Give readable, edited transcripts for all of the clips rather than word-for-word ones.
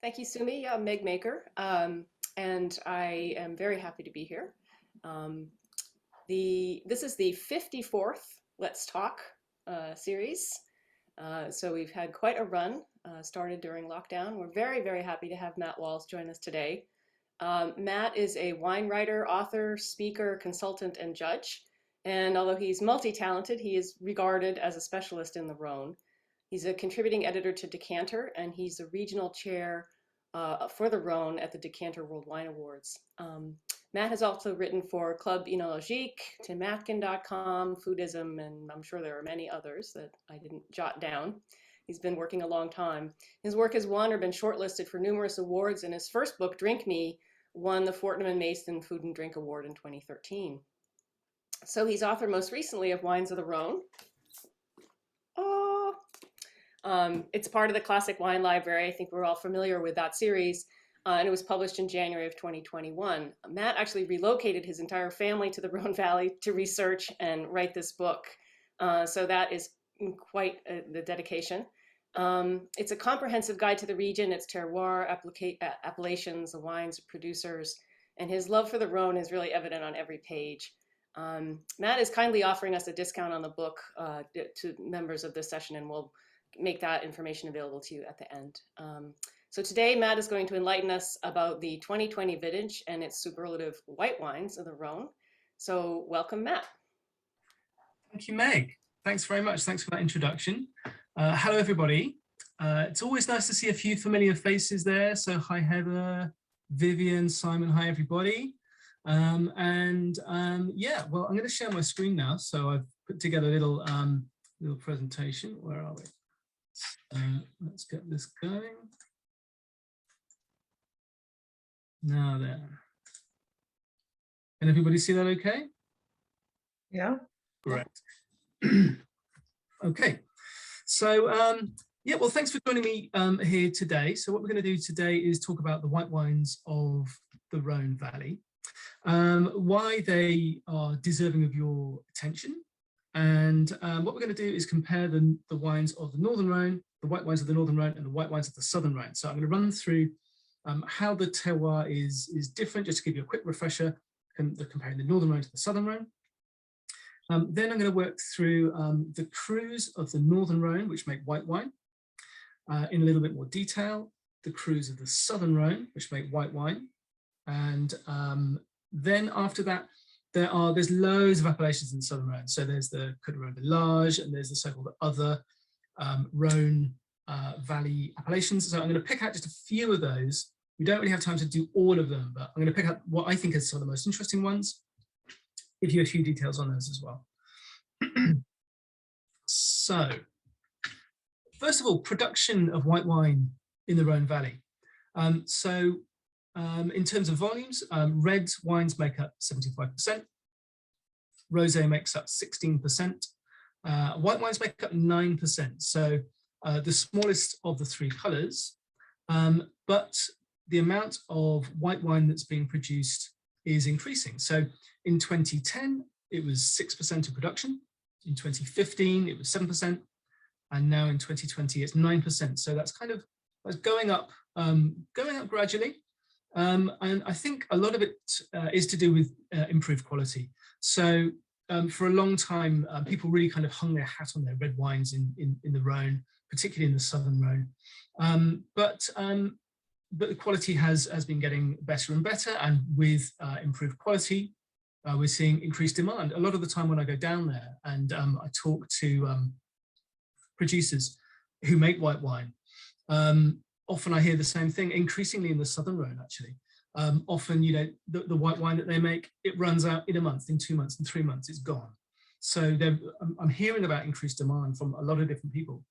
Thank you, Sumi. I'm Meg Maker, and I am very happy to be here. Um, this is the 54th Let's Talk series. So we've had quite a run, started during lockdown. We're very, very happy to have Matt Walls join us today. Matt is a wine writer, author, speaker, consultant, and judge. And although he's multi-talented, he is regarded as a specialist in the Rhone. He's a contributing editor to Decanter, and he's a regional chair for the Rhone at the Decanter World Wine Awards. Matt has also written for Club Enologique, TimAtkin.com, Foodism, and I'm sure there are many others that I didn't jot down. He's been working a long time. His work has won or been shortlisted for numerous awards, and his first book, Drink Me, won the Fortnum and Mason Food and Drink Award in 2013. So he's author most recently of Wines of the Rhone. It's part of the Classic Wine Library. I think we're all familiar with that series. And it was published in January of 2021. Matt actually relocated his entire family to the Rhone Valley to research and write this book. So that is quite the dedication. It's a comprehensive guide to the region, its terroir, appellations, the wines, producers, and his love for the Rhone is really evident on every page. Matt is kindly offering us a discount on the book to members of this session, and we'll make that information available to you at the end. So today, Matt is going to enlighten us about the 2020 vintage and its superlative white wines of the Rhone. So welcome, Matt. Thank you, Meg. Thanks very much. Thanks for that introduction. Hello, everybody. It's always nice to see a few familiar faces there. So hi, Heather, Vivian, Simon, hi, everybody. Yeah, well, I'm going to share my screen now. So I've put together a little presentation. Where are we? Let's get this going. Now then. Can everybody see that okay? Yeah. Great. Okay. So, yeah, well, thanks for joining me here today. So what we're going to do today is talk about the white wines of the Rhône Valley, why they are deserving of your attention. And what we're going to do is compare the wines of the Northern Rhone, the white wines of the Northern Rhone, and the white wines of the Southern Rhone. So I'm going to run through how the terroir is different, just to give you a quick refresher, comparing the Northern Rhone to the Southern Rhone. Then I'm going to work through the crus of the Northern Rhone, which make white wine, in a little bit more detail, the crus of the Southern Rhone, which make white wine. And then after that, there's loads of appellations in the Southern Rhone. So there's the Rhône Valley, and there's the so-called other Rhône Valley appellations. So I'm going to pick out just a few of those. We don't really have time to do all of them, but I'm going to pick out what I think are some of the most interesting ones, give you a few details on those as well. So, first of all, production of white wine in the Rhône Valley. In terms of volumes, red wines make up 75%, rosé makes up 16%, white wines make up 9%, so the smallest of the three colours, but the amount of white wine that's being produced is increasing. So in 2010, it was 6% of production, in 2015, it was 7%, and now in 2020, it's 9%. So that's kind of going up gradually. And I think a lot of it is to do with improved quality. So for a long time, people really kind of hung their hat on their red wines in the Rhone, particularly in the Southern Rhone. But the quality has been getting better and better, and with improved quality, we're seeing increased demand. A lot of the time when I go down there and I talk to producers who make white wine, often I hear the same thing, increasingly in the Southern Rhone, actually. Often, you know, the white wine that they make, it runs out in a month, in 2 months, in 3 months, it's gone. So I'm hearing about increased demand from a lot of different people.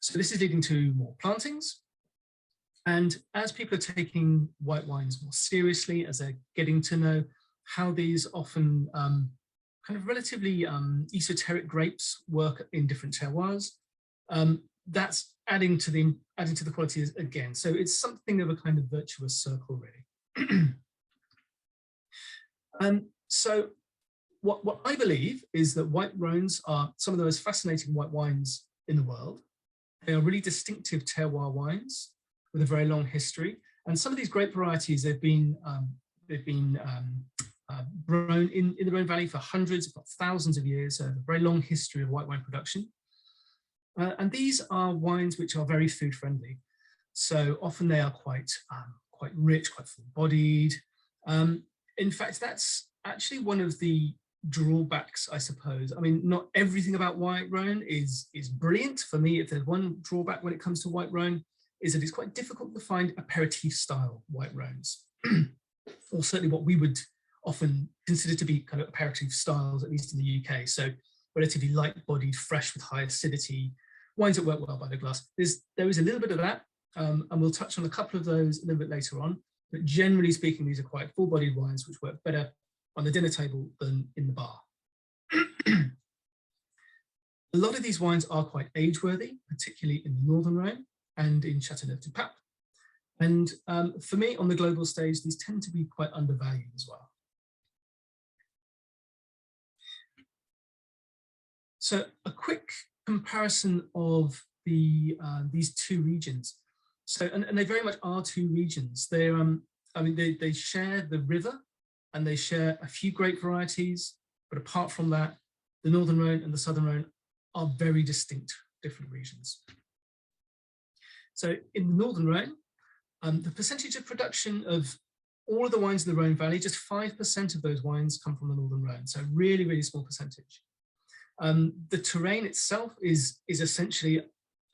So this is leading to more plantings. And as people are taking white wines more seriously, as they're getting to know how these often kind of relatively esoteric grapes work in different terroirs, that's adding to the quality again. So it's something of a kind of virtuous circle, really. So what I believe is that white Rhones are some of the most fascinating white wines in the world. They are really distinctive terroir wines. with a very long history. And some of these grape varieties, they've been grown in the Rhone Valley for hundreds, if not thousands of years, so a very long history of white wine production. And these are wines which are very food friendly. So often they are quite rich, quite full-bodied. In fact, that's actually one of the drawbacks, I suppose. I mean, not everything about white Rhone is brilliant. For me, if there's one drawback when it comes to white Rhone, is that it's quite difficult to find aperitif style white Rhones, or certainly what we would often consider to be kind of aperitif styles, at least in the UK. So relatively light-bodied, fresh with high acidity, wines that work well by the glass. There is a little bit of that, and we'll touch on a couple of those a little bit later on. But generally speaking, these are quite full-bodied wines which work better on the dinner table than in the bar. A lot of these wines are quite age-worthy, particularly in the Northern Rhone and in Châteauneuf-du-Pape. And for me, on the global stage, these tend to be quite undervalued as well. So a quick comparison of these two regions. So, and they very much are two regions. They're, I mean, they share the river and they share a few grape varieties, but apart from that, the Northern Rhone and the Southern Rhone are very distinct, different regions. So in the Northern Rhone, the percentage of production of all of the wines in the Rhone Valley, just 5% of those wines come from the Northern Rhone. So really, really small percentage. The terrain itself is essentially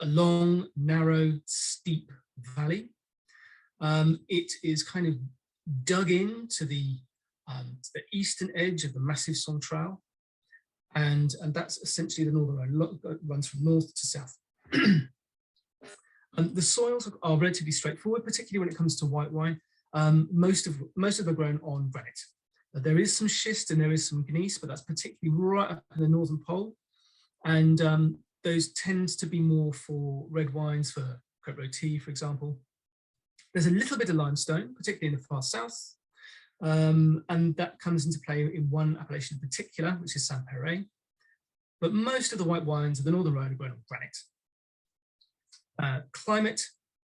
a long, narrow, steep valley. It is kind of dug into the eastern edge of the Massif Central, and that's essentially the Northern Rhone. It runs from north to south. The soils are relatively straightforward, particularly when it comes to white wine. Most of them are grown on granite. There is some schist and there is some gneiss, but that's particularly right up in the northern pole. And those tend to be more for red wines, for Côte Rôtie, for example. There's a little bit of limestone, particularly in the far south. And that comes into play in one appellation in particular, which is Saint-Péray. But most of the white wines of the Northern Rhone are grown on granite. Climate,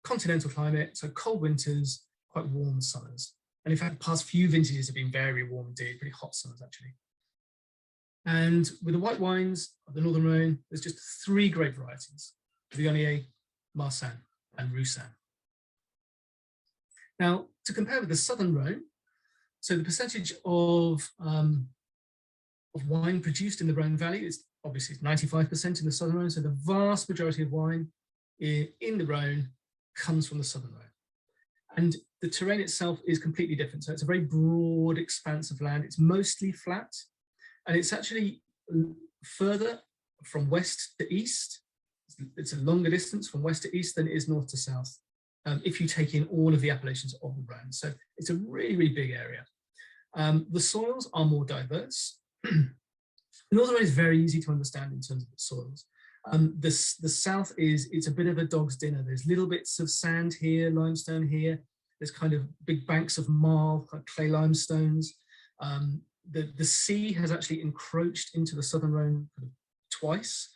continental climate, so cold winters, quite warm summers. And in fact, the past few vintages have been very warm indeed, pretty hot summers actually. And with the white wines of the Northern Rhone, there's just 3 grape varieties: Viognier, Marsanne, and Roussanne. Now, to compare with the Southern Rhone, so the percentage of wine produced in the Rhone Valley is obviously 95% in the Southern Rhone, so the vast majority of wine in the Rhone comes from the Southern Rhone. And the terrain itself is completely different. So it's a very broad expanse of land. It's mostly flat, and it's actually further from west to east. It's a longer distance from west to east than it is north to south, if you take in all of the appellations of the Rhone. So it's a really, really big area. The soils are more diverse. The Northern Rhone is very easy to understand in terms of its soils. The south it's a bit of a dog's dinner. There's little bits of sand here, limestone here. There's kind of big banks of marl, like clay limestones. The sea has actually encroached into the Southern Rhone twice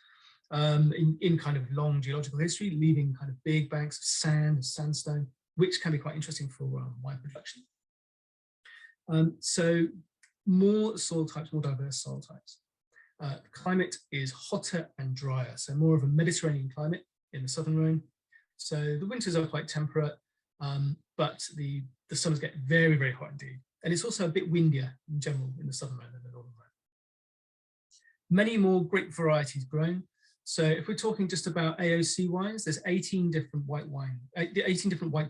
in kind of long geological history, leaving kind of big banks of sand, sandstone, which can be quite interesting for wine production. So more soil types, more diverse soil types. The climate is hotter and drier, so more of a Mediterranean climate in the Southern Rhone. So the winters are quite temperate, but the summers get very, very hot indeed. And it's also a bit windier in general in the Southern Rhone than the Northern Rhone. Many more grape varieties grown. So if we're talking just about AOC wines, there's 18 different white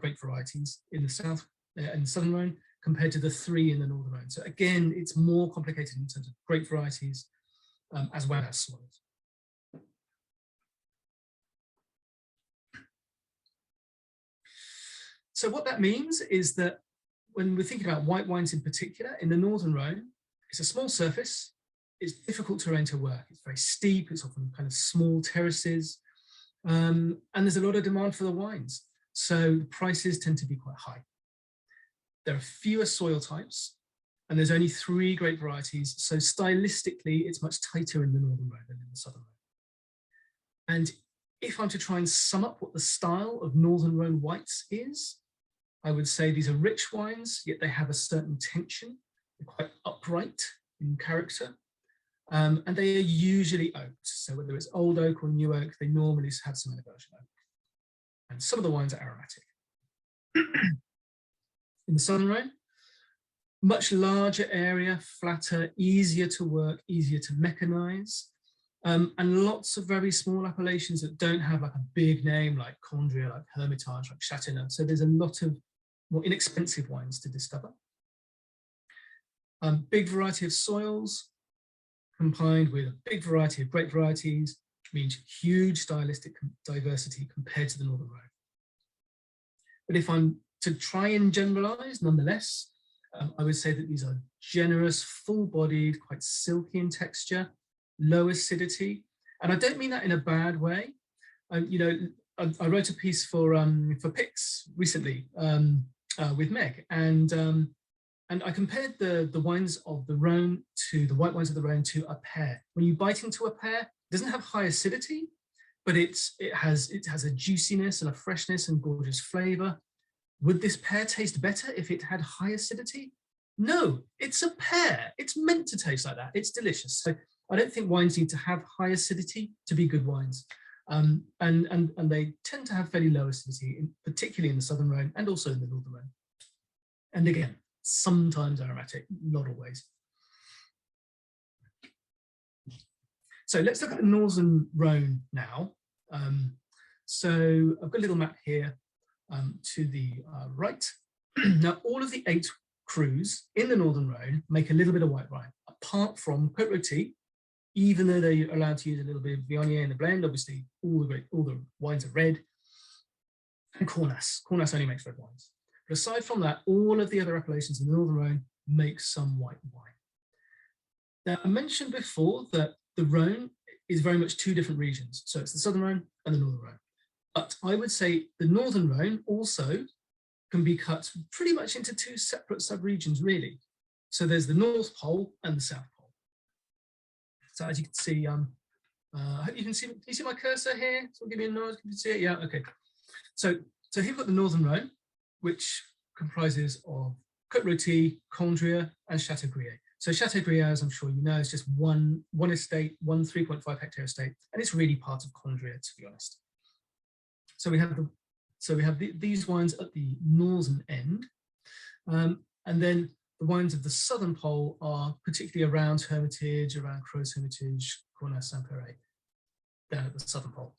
grape varieties in the south and Southern Rhone compared to the 3 in the Northern Rhone. So again, it's more complicated in terms of grape varieties as well as soils. So what that means is that when we're thinking about white wines in particular, in the Northern Rhone, it's a small surface, it's difficult terrain to work, it's very steep, it's often kind of small terraces, and there's a lot of demand for the wines. So the prices tend to be quite high. There are fewer soil types, and there's only 3 grape varieties. So stylistically, it's much tighter in the Northern Rhone than in the Southern Rhone. And if I'm to try and sum up what the style of Northern Rhone whites is, I would say these are rich wines, yet they have a certain tension. They're quite upright in character. And they are usually oaked. So whether it's old oak or new oak, they normally have some inversion oak. And some of the wines are aromatic. In the Southern Rhone, much larger area, flatter, easier to work, easier to mechanize. And lots of very small appellations that don't have like a big name like Condrieu, like Hermitage, like Châteauneuf. So there's a lot of more inexpensive wines to discover. Big variety of soils combined with a big variety of grape varieties means huge stylistic diversity compared to the Northern Rhone. But if I'm to try and generalize, nonetheless, I would say that these are generous, full-bodied, quite silky in texture, low acidity. And I don't mean that in a bad way. You know, I wrote a piece for Pix recently with Meg, and I compared the wines of the Rhone to the white wines of the Rhone to a pear. When you bite into a pear, it doesn't have high acidity, but it has a juiciness and a freshness and gorgeous flavor. Would this pear taste better if it had high acidity? No, it's a pear. It's meant to taste like that. It's delicious. So I don't think wines need to have high acidity to be good wines. And they tend to have fairly low acidity, particularly in the Southern Rhone and also in the Northern Rhone. And again, sometimes aromatic, not always. So let's look at the Northern Rhone now. So I've got a little map here to the right. Now, all of the 8 crus in the Northern Rhone make a little bit of white wine, apart from Côte Rôtie, even though they're allowed to use a little bit of Viognier in the blend. Obviously, all the wines are red. And Cornas. Cornas only makes red wines. But aside from that, all of the other appellations in the Northern Rhone make some white wine. Now, I mentioned before that the Rhone is very much 2 different regions. So it's the Southern Rhone and the Northern Rhone. But I would say the Northern Rhone also can be cut pretty much into 2 separate sub-regions, really. So there's the North Pole and the South Pole. So as you can see, I hope you can see my cursor here? So give me a nod, can you see it? Yeah, okay. So here we've got the Northern Rhone, which comprises of Côte Rôtie, Condrieu, and Châteaubriand. So Châteaubriand, as I'm sure you know, is just one estate, one 3.5 hectare estate, and it's really part of Condrieu, to be honest. So we have these wines at the northern end, and then the wines of the southern pole are particularly around Hermitage, around Creux Hermitage, Cornas Saint-Péray, down at the southern pole.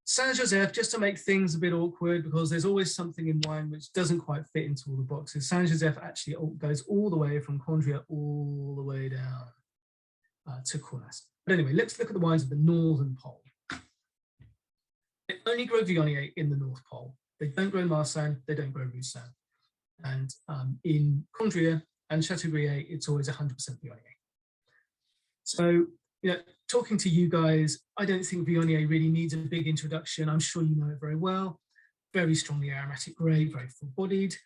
Saint-Joseph, just to make things a bit awkward, because there's always something in wine which doesn't quite fit into all the boxes. Saint-Joseph actually goes all the way from Condrieu all the way down to Cornas. But anyway, let's look at the wines of the northern pole. They only grow Viognier in the North Pole. They don't grow Marsanne, they don't grow Roussanne. And in Condrieu and Châteaubriand, it's always 100% Viognier. So, you know, talking to you guys, I don't think Viognier really needs a big introduction. I'm sure you know it very well. Very strongly aromatic grape, very full-bodied.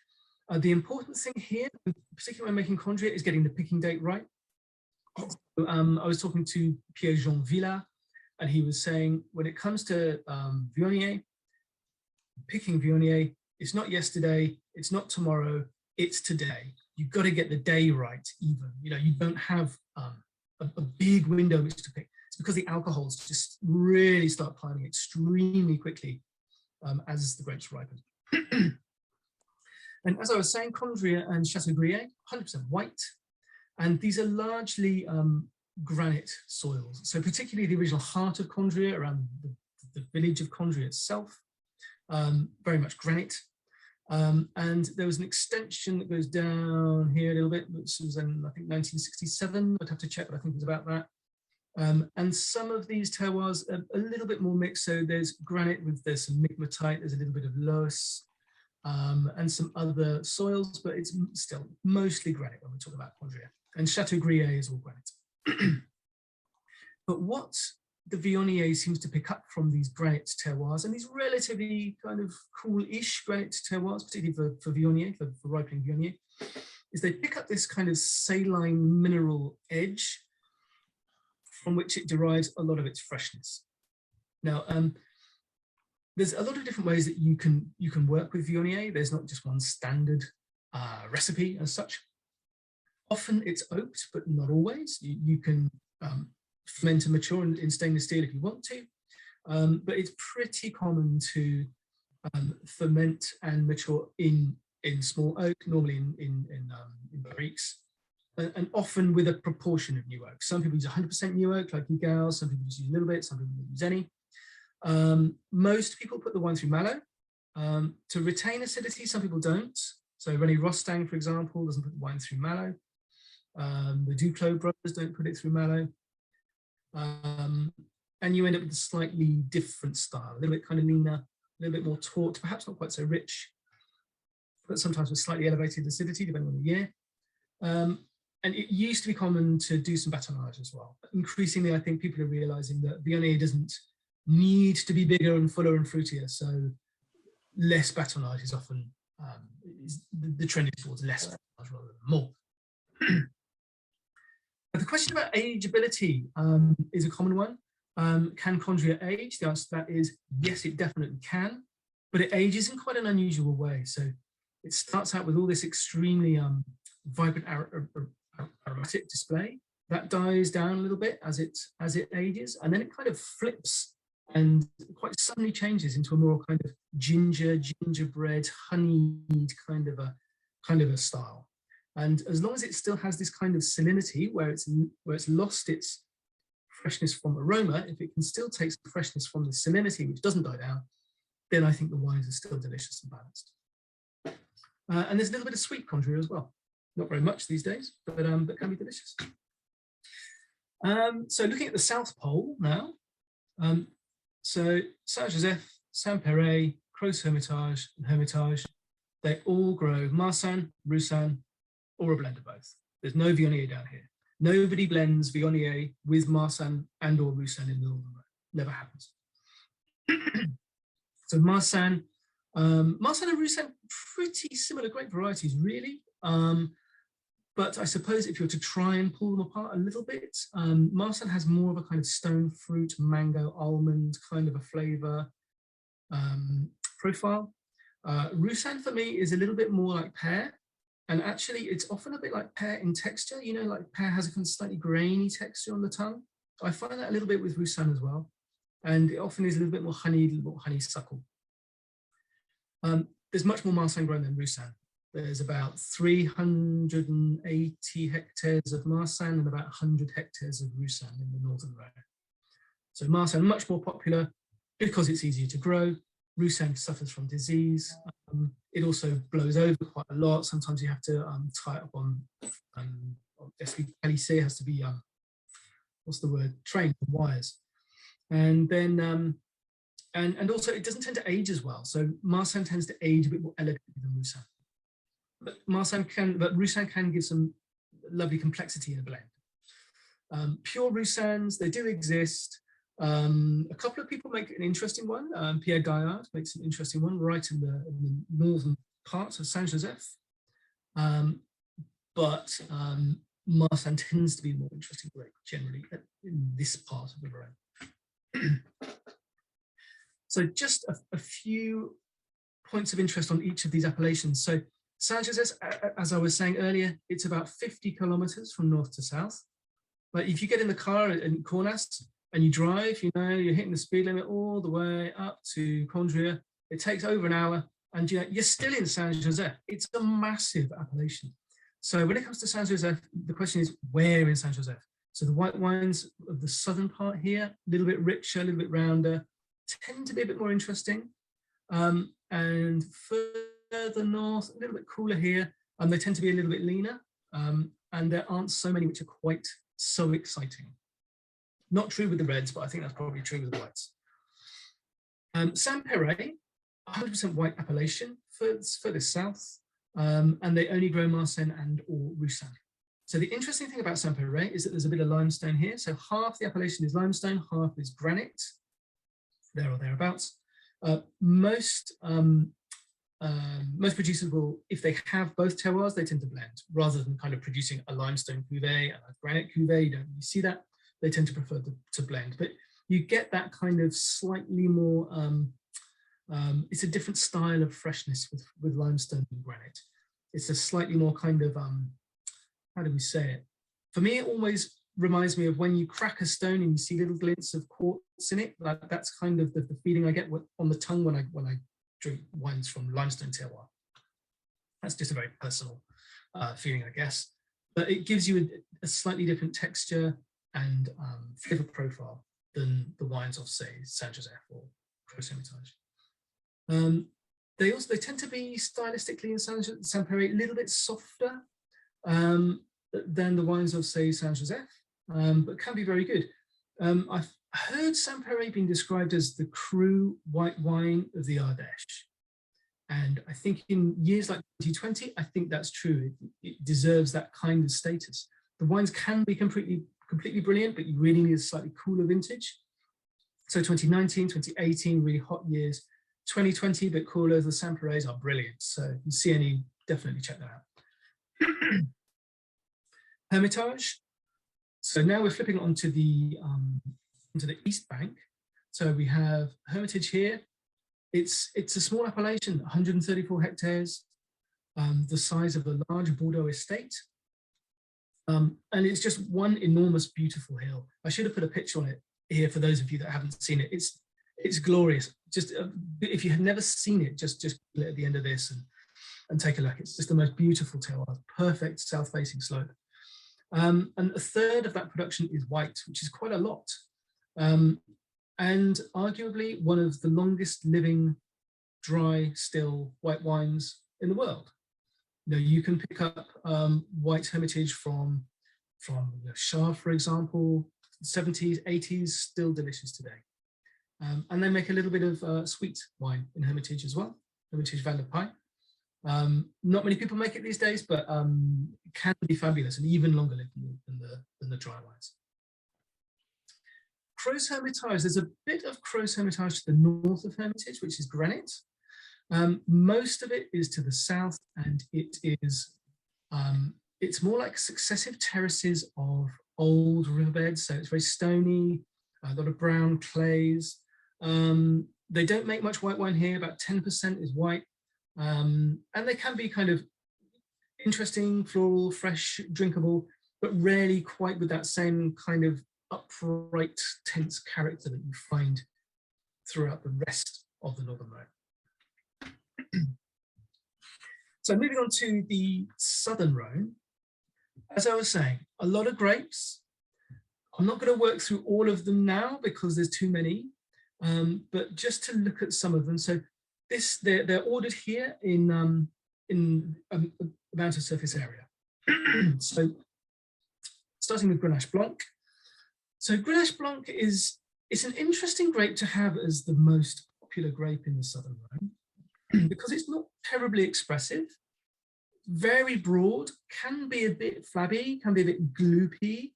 The important thing here, particularly when making Condrieu, is getting the picking date right. So, I was talking to Pierre-Jean Villard, and he was saying, when it comes to Viognier, picking Viognier, it's not yesterday, it's not tomorrow, it's today. You've got to get the day right even. You know, you don't have a big window which to pick. It's because the alcohols just really start climbing extremely quickly as the grapes ripen. And as I was saying, Condrieu and Châteaubriand, 100% white. And these are largely granite soils. So particularly the original heart of Condrieu, around the village of Condrieu itself, very much granite. And there was an extension that goes down here a little bit, which was in, I think, 1967. I'd have to check, but I think it was about that. And some of these terroirs are a little bit more mixed. So there's granite there's some migmatite, there's a little bit of loess, and some other soils, but it's still mostly granite when we talk about Condrieu. And Châteaubriand is all granite. But what the Viognier seems to pick up from these granite terroirs, and these relatively kind of cool-ish granite terroirs, particularly for Viognier, for ripening Viognier, is they pick up this kind of saline mineral edge from which it derives a lot of its freshness. Now, there's a lot of different ways that you can work with Viognier. There's not just one standard recipe as such. Often it's oaked, but not always. You can ferment and mature in stainless steel if you want to, but it's pretty common to ferment and mature in small oak, normally in barriques, and often with a proportion of new oak. Some people use 100% new oak, like Egal. Some people just use a little bit. Some people don't use any. Most people put the wine through malo to retain acidity. Some people don't. So René Rostang, for example, doesn't put the wine through malo. The Duclos brothers don't put it through malo. And you end up with a slightly different style, a little bit kind of leaner, a little bit more taut, perhaps not quite so rich, but sometimes with slightly elevated acidity, depending on the year. And it used to be common to do some batonnage as well. But increasingly, I think people are realizing that Viognier doesn't need to be bigger and fuller and fruitier, so less batonnage is often, the trend is towards less batonnage rather than more. The question about ageability is a common one. Can Condria age? The answer to that is yes, it definitely can, but it ages in quite an unusual way. So it starts out with all this extremely vibrant aromatic display that dies down a little bit as it ages, and then it kind of flips and quite suddenly changes into a more kind of gingerbread, honeyed kind of a style. And as long as it still has this kind of salinity where it's lost its freshness from aroma, if it can still take some freshness from the salinity, which doesn't die down, then I think the wines are still delicious and balanced. And there's a little bit of sweet Condria as well. Not very much these days, but can be delicious. So looking at the South Pole now, so Saint-Joseph, Saint-Péray, Creuse Hermitage, and Hermitage, they all grow Marsanne, Roussanne, or a blend of both. There's no Viognier down here. Nobody blends Viognier with Marsanne and or Roussanne in the Northern Rhone. Never happens. So Marsanne and Roussanne, pretty similar, great varieties, really. But I suppose if you were to try and pull them apart a little bit, Marsanne has more of a kind of stone fruit, mango, almond kind of a flavor profile. Roussanne for me is a little bit more like pear. And actually, it's often a bit like pear in texture. You know, like pear has a kind of slightly grainy texture on the tongue. I find that a little bit with Roussanne as well. And it often is a little bit more honey, a little more honeysuckle. There's much more Marsanne grown than Roussanne. There's about 380 hectares of Marsanne and about 100 hectares of Roussanne in the Northern Rhone. So Marsanne much more popular because it's easier to grow. Roussanne suffers from disease. It also blows over quite a lot. Sometimes you have to tie it up on palissé, has to be, what's the word, trained on wires. And then, and also it doesn't tend to age as well. So Marsanne tends to age a bit more elegantly than Roussanne. But Roussanne can give some lovely complexity in a blend. Pure Roussannes, they do exist. A couple of people make an interesting one. Pierre Gaillard makes an interesting one right in the northern part of Saint-Joseph. But Marsanne tends to be more interesting grape generally in this part of the Rhone. So just a few points of interest on each of these appellations. So Saint-Joseph, as I was saying earlier, it's about 50 kilometers from north to south. But if you get in the car in Cornas and you drive, you know, you're hitting the speed limit all the way up to Condria, it takes over an hour and you're still in Saint-Joseph. It's a massive appellation. So when it comes to Saint-Joseph, the question is where in Saint-Joseph? So the white wines of the southern part here, a little bit richer, a little bit rounder, tend to be a bit more interesting. And further north, a little bit cooler here, and they tend to be a little bit leaner. And there aren't so many which are quite so exciting. Not true with the reds, but I think that's probably true with the whites. Saint-Péray, 100% white appellation further south, and they only grow Marsanne and or Roussanne. So the interesting thing about Saint-Péray is that there's a bit of limestone here. So half the appellation is limestone, half is granite, there or thereabouts. Most producers will, if they have both terroirs, they tend to blend rather than kind of producing a limestone cuvee and a granite cuvee. You don't really see that. They tend to prefer to blend, but you get that kind of slightly more It's a different style of freshness with limestone and granite. It's a slightly more kind of, how do we say it? For me, it always reminds me of when you crack a stone and you see little glints of quartz in it. That's kind of the feeling I get on the tongue when I drink wines from limestone terroir. That's just a very personal feeling, I guess. But it gives you a slightly different texture and flavor profile than the wines of, say, Saint Joseph or Creux Hermitage. They tend to be stylistically in Saint-Péray a little bit softer than the wines of, say, Saint Joseph, but can be very good. I've heard Saint-Péray being described as the cru white wine of the Ardèche. And I think in years like 2020, I think that's true. It deserves that kind of status. The wines can be completely brilliant, but you really need a slightly cooler vintage. So 2019, 2018, really hot years. 2020, a bit cooler. The Saint-Pérays are brilliant. So if you see any, definitely check that out. Hermitage. So now we're flipping onto the East Bank. So we have Hermitage here. It's a small appellation, 134 hectares, the size of a large Bordeaux estate. And it's just one enormous, beautiful hill. I should have put a picture on it here for those of you that haven't seen it. It's glorious. Just if you have never seen it, just put it at the end of this and take a look. It's just the most beautiful terroir, perfect south-facing slope. And a third of that production is white, which is quite a lot. And arguably one of the longest living dry, still white wines in the world. You know, you can pick up white Hermitage from Char, for example, 70s, 80s, still delicious today. And they make a little bit of sweet wine in Hermitage as well, Hermitage Van der Pie. Not many people make it these days, but it can be fabulous and even longer living than the dry wines. Creux Hermitage, there's a bit of Creux Hermitage to the north of Hermitage, which is granite. Most of it is to the south, and it's more like successive terraces of old riverbeds. So it's very stony, a lot of brown clays. They don't make much white wine here, about 10% is white. And they can be kind of interesting, floral, fresh, drinkable, but rarely quite with that same kind of upright, tense character that you find throughout the rest of the Northern Rhone. So moving on to the Southern Rhone, as I was saying, a lot of grapes. I'm not going to work through all of them now because there's too many, but just to look at some of them. So they're ordered here in amount of surface area. So starting with Grenache Blanc. So Grenache Blanc it's an interesting grape to have as the most popular grape in the Southern Rhone because it's not terribly expressive, very broad, can be a bit flabby, can be a bit gloopy.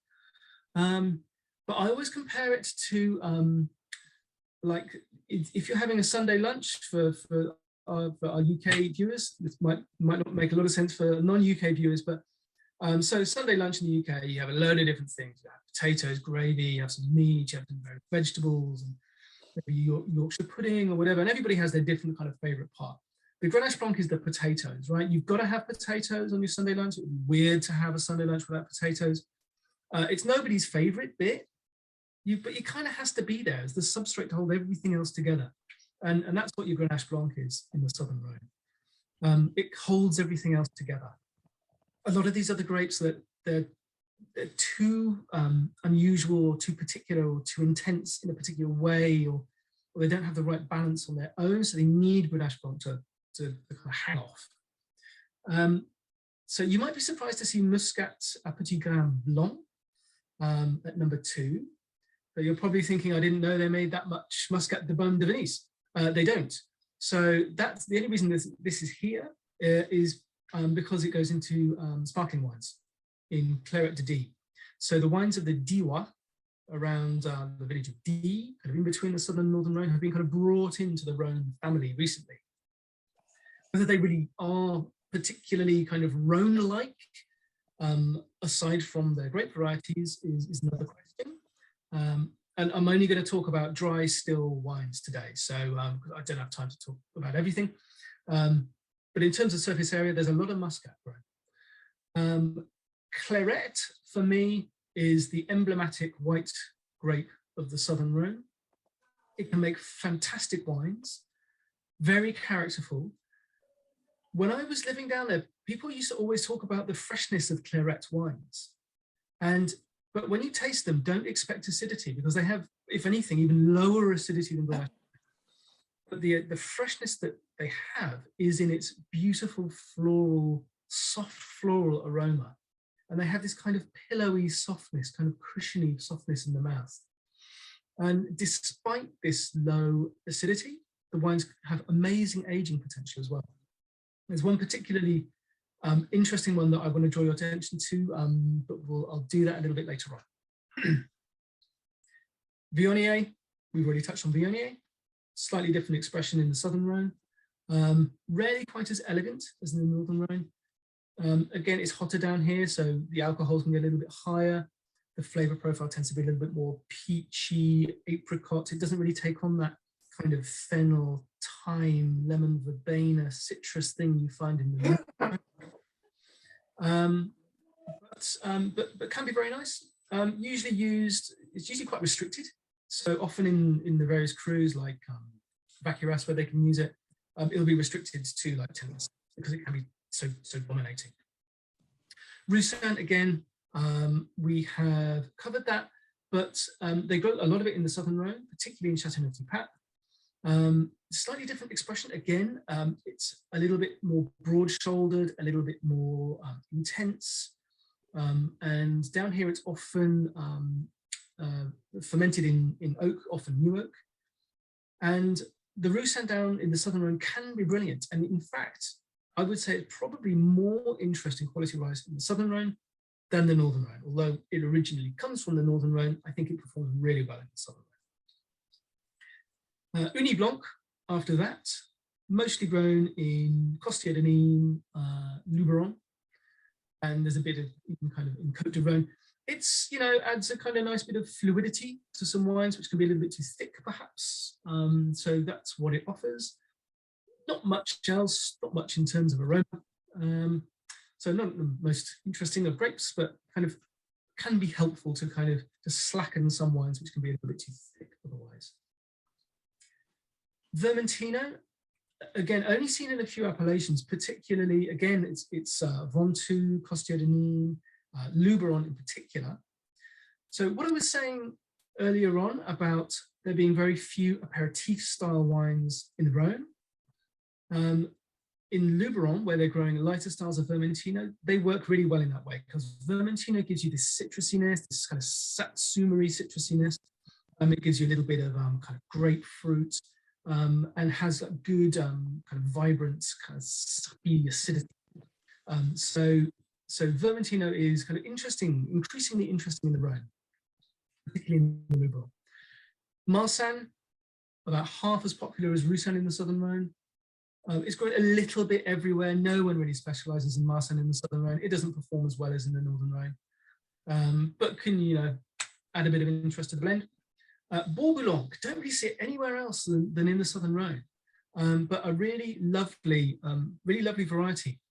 But I always compare it to like if you're having a Sunday lunch for our UK viewers, this might not make a lot of sense for non-UK viewers, but so Sunday lunch in the UK, you have a load of different things. You have potatoes, gravy, you have some meat, you have some vegetables, and maybe Yorkshire pudding or whatever, and everybody has their different kind of favourite part. The Grenache Blanc is the potatoes, right? You've got to have potatoes on your Sunday lunch. It would be weird to have a Sunday lunch without potatoes. It's nobody's favourite bit, but it kind of has to be there as the substrate to hold everything else together. And that's what your Grenache Blanc is in the Southern Rhone. It holds everything else together. A lot of these other grapes that they're too unusual or too particular or too intense in a particular way, or they don't have the right balance on their own, so they need Grenache Blanc to kind of hang off. So you might be surprised to see Muscat à Petit Grain Blanc at number 2, but you're probably thinking, I didn't know they made that much Muscat de Beaune de Venise. They don't. So that's the only reason this is here is because it goes into sparkling wines in Claret de Die. So the wines of the Diois around the village of Die, kind of in between the Southern and Northern Rhone, have been kind of brought into the Rhone family recently. Whether they really are particularly kind of Rhone-like, aside from their grape varieties, is another question. and I'm only going to talk about dry, still wines today. So I don't have time to talk about everything. But in terms of surface area, there's a lot of Muscat grown. Clairette, for me, is the emblematic white grape of the Southern Rhone. It can make fantastic wines, very characterful. When I was living down there, people used to always talk about the freshness of Clairette wines. But when you taste them, don't expect acidity, because they have, if anything, even lower acidity than Grenache. But the freshness that they have is in its beautiful floral, soft floral aroma. And they have this kind of pillowy softness, kind of cushiony softness in the mouth. And despite this low acidity, the wines have amazing aging potential as well. There's one particularly interesting one that I want to draw your attention to, but I'll do that a little bit later on. Viognier, we've already touched on Viognier. Slightly different expression in the Southern Rhone. Rarely quite as elegant as in the Northern Rhone. Again, it's hotter down here, so the alcohols can be a little bit higher. The flavor profile tends to be a little bit more peachy, apricot. It doesn't really take on that kind of fennel, thyme, lemon verbena, citrus thing you find in the but can be very nice. Usually used, it's usually quite restricted. So often in the various crews like Vacuras, where they can use it, it'll be restricted to like 10% because it can be so dominating. Roussanne, again, we have covered that, but they grow a lot of it in the Southern Rhone, particularly in Châteauneuf-du-Pape. Slightly different expression again. It's a little bit more broad-shouldered, a little bit more intense, and down here it's often fermented in oak, often new oak. And the Roussanne down in the Southern Rhone can be brilliant, and in fact, I would say it's probably more interesting quality-wise in the Southern Rhone than the Northern Rhone. Although it originally comes from the Northern Rhone, I think it performs really well in the Southern Rhone. Uni Blanc, after that, mostly grown in Costières de Nîmes, Luberon, and there's a bit of kind of in Côte de Rhône. It's, you know, adds a kind of nice bit of fluidity to some wines, which can be a little bit too thick, perhaps. So that's what it offers. Not much else, not much in terms of aroma. So not the most interesting of grapes, but kind of can be helpful to kind of just slacken some wines, which can be a little bit too thick otherwise. Vermentino, again, only seen in a few appellations, particularly, again, it's Ventoux, Costières de Nîmes, Luberon in particular. So what I was saying earlier on about there being very few aperitif style wines in the Rhone, in Luberon, where they're growing lighter styles of Vermentino, they work really well in that way, because Vermentino gives you this citrusiness, this kind of satsumery citrusiness. It gives you a little bit of kind of grapefruit, and has a good kind of vibrant, kind of sappy acidity. So Vermentino is kind of interesting, increasingly interesting in the Rhone, particularly in the Luberon. Marsanne, about half as popular as Roussanne in the Southern Rhone. It's grown a little bit everywhere. No one really specializes in Marsanne in the Southern Rhone. It doesn't perform as well as in the Northern Rhone, but can, you know, add a bit of interest to the blend. Bourboulon, don't really see it anywhere else than in the Southern Rhone, but a really lovely variety.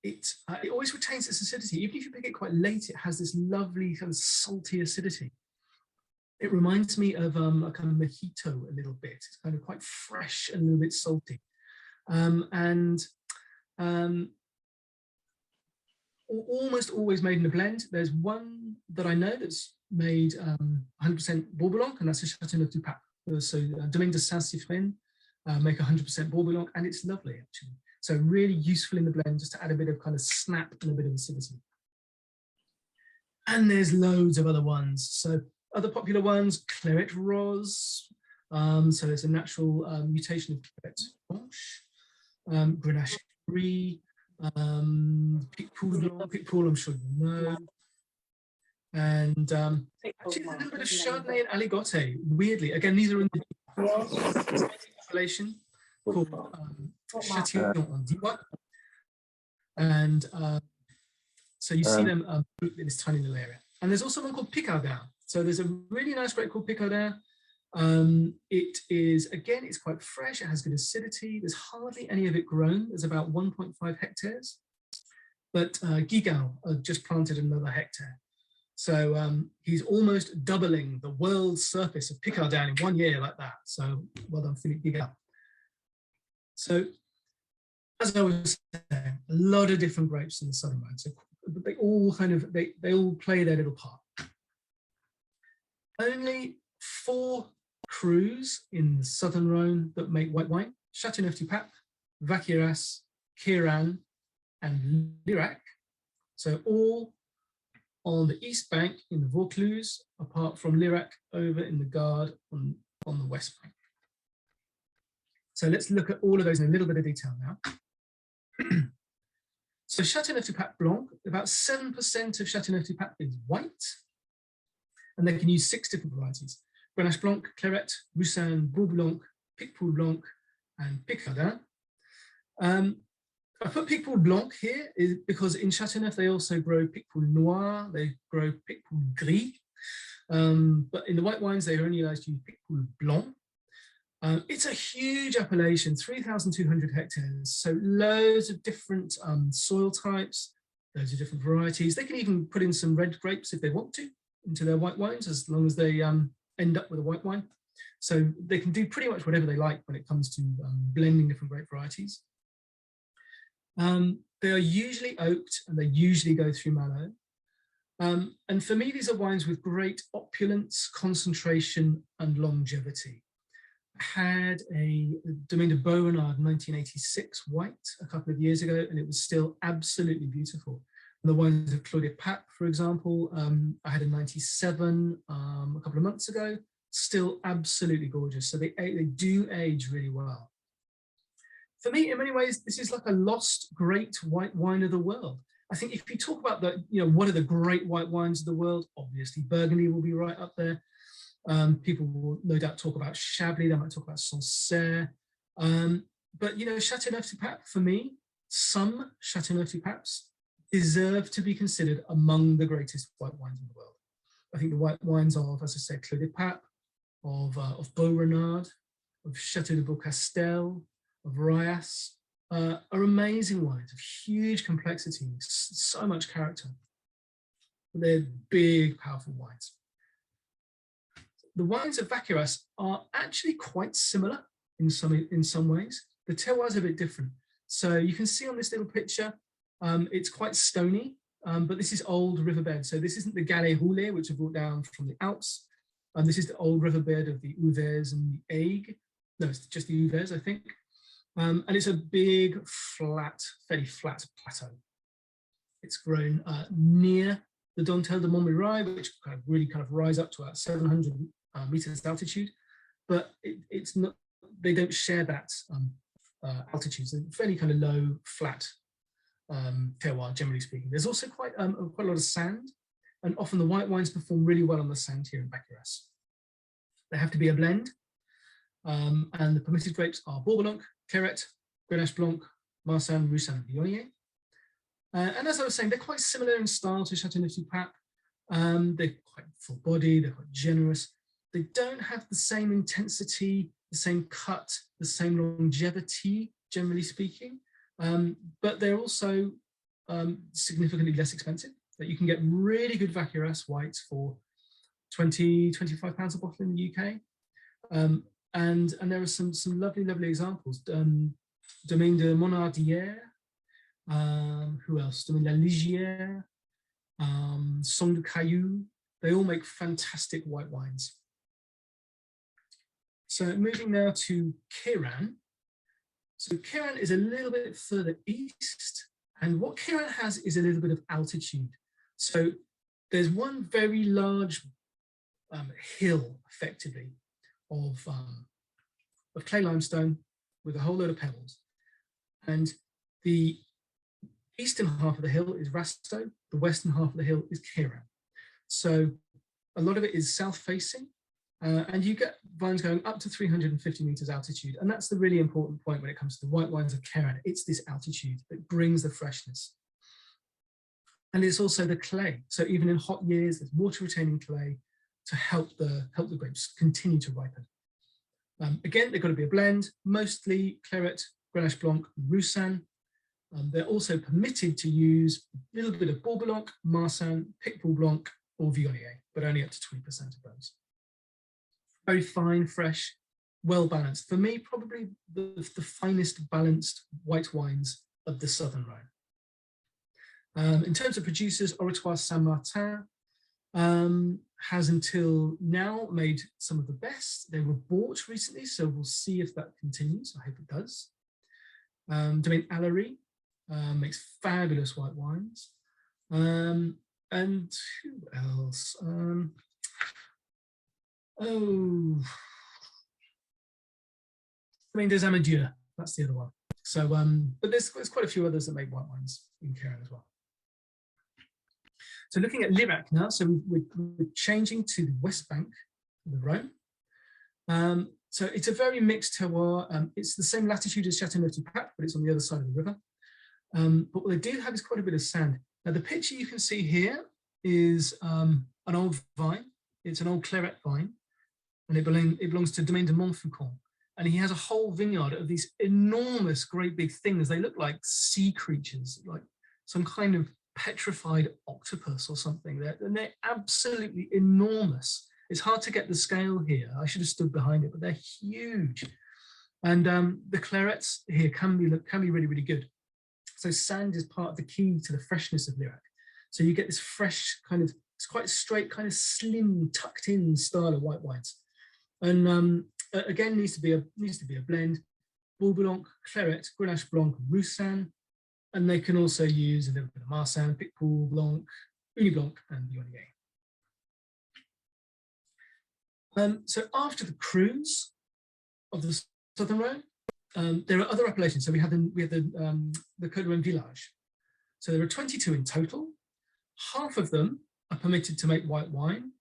It always retains its acidity. Even if you pick it quite late, it has this lovely kind of salty acidity. It reminds me of a kind of mojito a little bit. It's kind of quite fresh and a little bit salty. Almost always made in a blend. There's one that I know that's made 100% Bourboulon, and that's a Châteauneuf-du-Pape. So Domaine de Saint-Cyprien make 100% Bourboulon, and it's lovely actually. So really useful in the blend, just to add a bit of kind of snap and a bit of acidity. And there's loads of other ones. So other popular ones, Clairette Rose. So it's a natural mutation of Clairette Blanche, Grenache Gris, Picpoul Blanc, Picpoul, I'm sure you know. And actually a little bit of Chardonnay and Aligoté, weirdly. Again, these are in the appellation called Châtillon-en-Diois. And so you see them in this tiny little area. And there's also one called Picardin, So there's a really nice grape called Picardin. It is, again, it's quite fresh. It has good acidity. There's hardly any of it grown. There's about 1.5 hectares. But Guigal just planted another hectare. So he's almost doubling the world's surface of Picardin in 1 year like that. So well done, Philippe Guigal. So as I was saying, a lot of different grapes in the Southern Rhone. So they all they all play their little part. Only 4 crus in the Southern Rhone that make white wine: Châteauneuf-du-Pape, Vacqueyras, Queyran, and Lirac. So all on the east bank in the Vaucluse, apart from Lirac over in the Gard on the west bank. So let's look at all of those in a little bit of detail now. So Châteauneuf-du-Pape Blanc, about 7% of Châteauneuf-du-Pape is white, and they can use 6 different varieties: Grenache Blanc, Clairette, Roussanne, Bourg Blanc, Picpoul Blanc, and Picardin. I put Picpoul Blanc here because in Châteauneuf they also grow Picpoul Noir, they grow Picpoul Gris, but in the white wines they are only allowed to use Picpoul Blanc. It's a huge appellation, 3,200 hectares, so loads of different soil types, loads of different varieties. They can even put in some red grapes if they want to into their white wines, as long as they end up with a white wine. So they can do pretty much whatever they like when it comes to blending different grape varieties. They are usually oaked and they usually go through Malo. And for me, these are wines with great opulence, concentration, and longevity. I had a Domaine de Beaurenard 1986 white a couple of years ago, and it was still absolutely beautiful. And the wines of Claude Pape, for example, I had a 97 a couple of months ago, still absolutely gorgeous. So they do age really well. For me, in many ways, this is like a lost great white wine of the world. I think if you talk about what are the great white wines of the world, obviously Burgundy will be right up there. People will no doubt talk about Chablis, they might talk about Sancerre. But Châteauneuf-du-Pape, for me, some Châteauneuf-du-Papes deserve to be considered among the greatest white wines in the world. I think the white wines of, as I say, Claude Pape, of Beaurenard, of Château de Beaucastel, of Rayas, are amazing wines of huge complexity, so much character. They're big, powerful wines. The wines of Vacqueyras are actually quite similar in some ways. The terroir is a bit different. So you can see on this little picture, it's quite stony, but this is old riverbed. So this isn't the Galets Roulés, which are brought down from the Alps. This is the old riverbed of the Ouvèze and the Aigue. No, it's just the Ouvèze, I think. And it's a big, flat, fairly flat plateau. It's grown near the Dentelle de Montmirail, which really rise up to about 700 meters altitude, but it's not. They don't share that altitude. So fairly low, flat terroir, generally speaking. There's also quite a lot of sand, and often the white wines perform really well on the sand here in Vacqueyras. They have to be a blend, and the permitted grapes are Bourg Blanc, Clairette, Grenache Blanc, Marsanne, Roussanne, and Viognier. And as I was saying, they're quite similar in style to Châteauneuf-du-Pape. They're quite full-bodied, they're quite generous. They don't have the same intensity, the same cut, the same longevity, generally speaking, but they're also significantly less expensive. That you can get really good Vacqueyras whites for 20, 25 pounds a bottle in the UK. And there are some lovely, lovely examples. Domaine de Monardière, who else? Domaine de la Ligière, Song de Caillou. They all make fantastic white wines. So moving now to Queyran. So Queyran is a little bit further east, and what Queyran has is a little bit of altitude. So there's one very large hill, effectively, of clay limestone with a whole load of pebbles. And the eastern half of the hill is Rasteau, the western half of the hill is Queyran. So a lot of it is south-facing, and you get vines going up to 350 meters altitude. And that's the really important point when it comes to the white wines of Queyran. It's this altitude that brings the freshness. And it's also the clay. So even in hot years, there's water-retaining clay to help the grapes continue to ripen. Again, they've got to be a blend, mostly Claret, Grenache Blanc, and Roussanne. They're also permitted to use a little bit of Bourbon, Marsanne, Picpoul Blanc, or Viognier, but only up to 20% of those. Very fine, fresh, well balanced. For me, probably the finest balanced white wines of the Southern Rhone. In terms of producers, Oratoire Saint-Martin has until now made some of the best. They were bought recently, so we'll see if that continues. I hope it does. Domaine Allery makes fabulous white wines. And who else? Domaine des Amadeurs, that's the other one. So, but there's quite a few others that make white wines in Karen as well. So looking at Lirac now, so we're changing to the west bank of the Rhone. So it's a very mixed terroir. It's the same latitude as Châteauneuf-du-Pape, but it's on the other side of the river. But what they do have is quite a bit of sand. Now the picture you can see here is an old vine. It's an old claret vine, and it belongs to Domaine de Montfaucon. And he has a whole vineyard of these enormous, great big things. They look like sea creatures, like some kind of petrified octopus or something. They're absolutely enormous. It's hard to get the scale here. I should have stood behind it, but they're huge. And the clarets here can be really, really good. So sand is part of the key to the freshness of Lirac. So you get this fresh kind of, it's quite straight, kind of slim, tucked in style of white wines. And again, needs to be a blend. Bourbon, Claret, Grenache Blanc, Roussanne. And they can also use a little bit of Marsanne, Picpoul Blanc, Uni Blanc, and Viognier. So after the cruise of the Southern Rhone, there are other appellations. So we have the Côte de Rhone village. So there are 22 in total. Half of them are permitted to make white wine,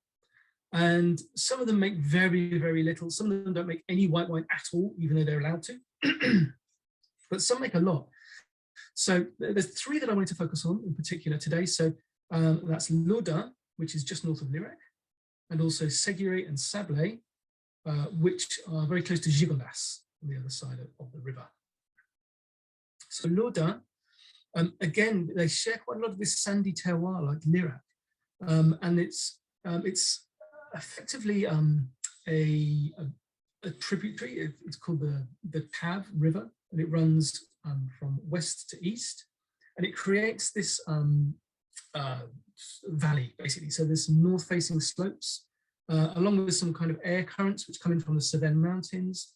and some of them make very, very little. Some of them don't make any white wine at all, even though they're allowed to. But some make a lot. So there's three that I wanted to focus on in particular today. So that's Laudun, which is just north of Lirac, and also Séguier and Sablé, which are very close to Gigondas on the other side of the river. So Laudun, again, they share quite a lot of this sandy terroir like Lirac, and it's effectively a tributary. It's called the Cave River, and it runs from west to east, and it creates this valley, basically. So there's some north-facing slopes, along with some kind of air currents which come in from the Cevennes Mountains.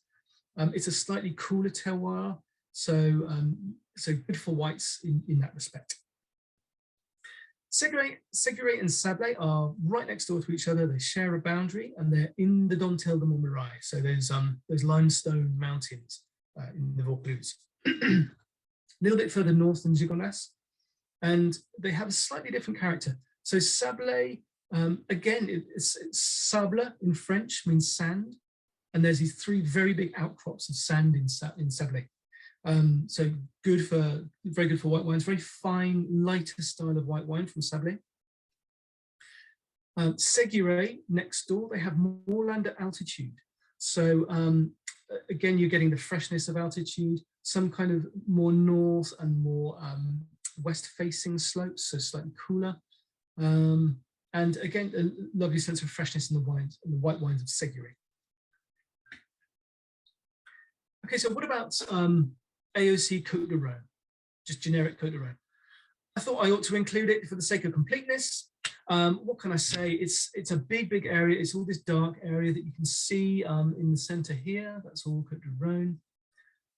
It's a slightly cooler terroir, so good for whites in that respect. Séguier and Sablé are right next door to each other. They share a boundary, and they're in the Dentelle de Montmirail. So there's limestone mountains in the Vaucluse. A little bit further north than Gigondas, and they have a slightly different character. So Sablé, again, it's sable in French, means sand, and there's these three very big outcrops of sand in Sablé. So very good for white wines, very fine, lighter style of white wine from Sablé. Séguier, next door, they have more land at altitude. So again, you're getting the freshness of altitude, some kind of more north and more west-facing slopes, so slightly cooler. And again, a lovely sense of freshness in the wines, in the white wines of Séguier. Okay, so what about AOC Côte de Rhone, just generic Côte de Rhone? I thought I ought to include it for the sake of completeness. What can I say? It's a big area. It's all this dark area that you can see in the center here. That's all Côte de Rhone.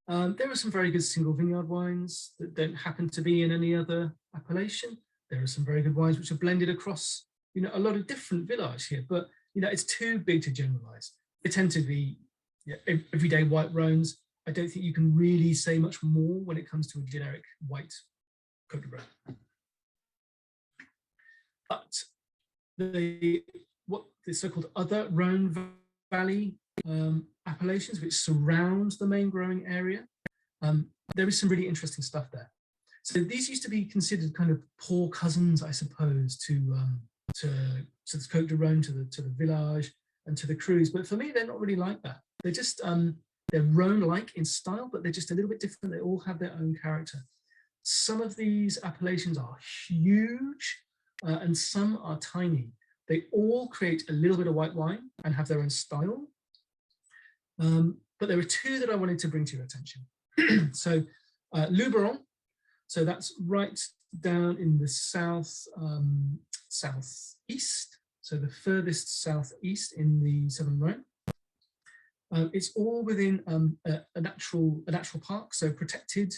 There are some very good single vineyard wines that don't happen to be in any other appellation. There are some very good wines which are blended across, a lot of different villages here, but it's too big to generalize. They tend to be everyday white Rhones. I don't think you can really say much more when it comes to a generic white Côte de Rhone. But the so-called other Rhône Valley appellations which surround the main growing area, there is some really interesting stuff there. So these used to be considered kind of poor cousins, I suppose, to to the Côte de Rhône, to the village, and to the cruise. But for me, they're not really like that. They're just they're Rhone-like in style, but they're just a little bit different. They all have their own character. Some of these appellations are huge, and some are tiny. They all create a little bit of white wine and have their own style. But there are two that I wanted to bring to your attention. So Luberon, so that's right down in the southeast, so the furthest southeast in the Southern Rhone. It's all within a natural park, so protected